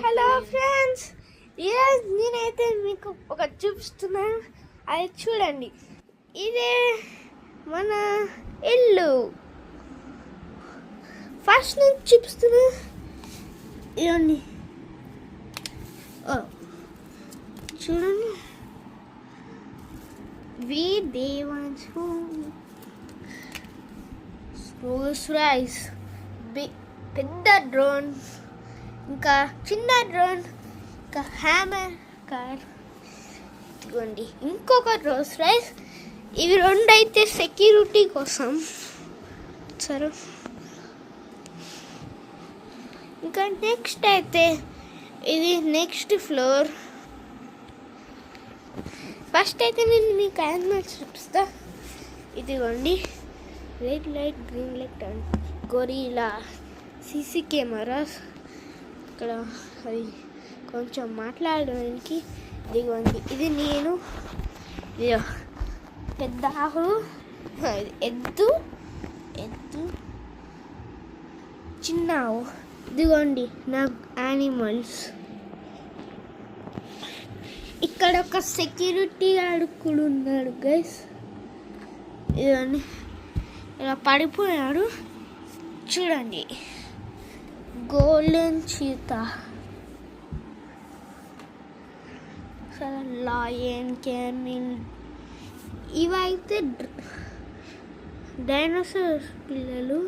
Hello friends, ఈరోజు నేనైతే మీకు ఒక చూపిస్తున్నాను. అది చూడండి. ఇదే మన ఇల్లు. ఫస్ట్ నుంచి చూపిస్తున్నా. ఇవన్నీ చూడండి. దేవాన్స్ రోల్స్ రాయ్స్, పెద్ద డ్రోన్, ఇంకా చిన్న డ్రోన్, ఇంకా హ్యామర్ కార్. ఇదిగోండి ఇంకొక రోల్స్ రాయ్స్. ఇవి రెండు అయితే సెక్యూరిటీ కోసం సరే. ఇంకా నెక్స్ట్ అయితే ఇది నెక్స్ట్ ఫ్లోర్. ఫస్ట్ అయితే నేను మీకు యానిమల్స్ చూపిస్తా. ఇదిగోండి red light, green light and guerrilla, CC cameras. ఇక్కడ అది కొంచెం మాట్లాడడానికి. ఇదిగోండి ఇది నేను, ఇది పెద్ద ఆవు, ఎద్దు, చిన్న ఆవు. ఇదిగోండి నా యానిమల్స్. ఇక్కడ ఒక సెక్యూరిటీ గార్డ్ కూడా ఉన్నాడు గైస్. ఇవన్నీ ఇలా పడిపోయాడు చూడండి. Golden cheetah, lion, camel. ఇవైతే డైనోసార్స్ పిల్లలు.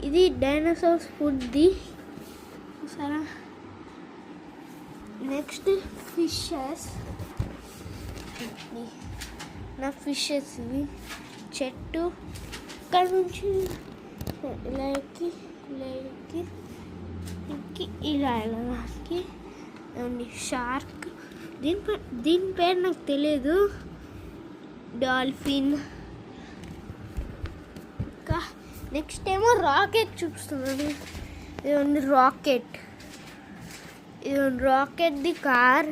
ఇది డైనోసార్స్ ఫుడ్ది సరే. Next fishes. నా ఫిషెస్ ఇవి. చెట్టు ఇక్కడ నుంచి ఇలా ఎక్కి ఇలా వెళ్ళడానికి. షార్క్, దీని పేరు నాకు తెలియదు. డాల్ఫిన్. ఇంకా నెక్స్ట్ ఏమో రాకెట్ చూపిస్తున్నాను. ఇదిగోండి రాకెట్. రాకెట్ది కార్,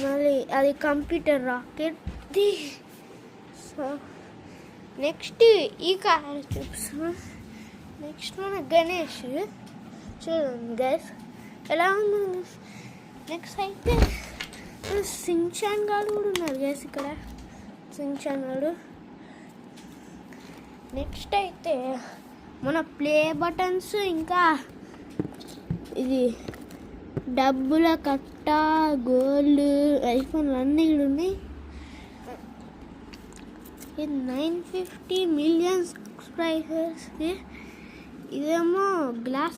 మళ్ళీ అది కంప్యూటర్ రాకెట్ది. సో నెక్స్ట్ ఈ కార్ చూపిస్తున్నా. నెక్స్ట్ మన గణేష్. చూడండి గైస్ ఎలా ఉంది. నెక్స్ట్ అయితే సించాన్ గారు కూడా ఉన్నారు గైస్ ఇక్కడ. సించాన్ గారు. నెక్స్ట్ అయితే మన ప్లే బటన్స్, ఇంకా ఇది డబ్బుల కట్ట, గోల్డ్, ఐఫోన్లు అన్నీ కూడా ఉన్నాయి. ఇది 950 మిలియన్ సబ్స్క్రైబర్స్. ఇదేమో గ్లాస్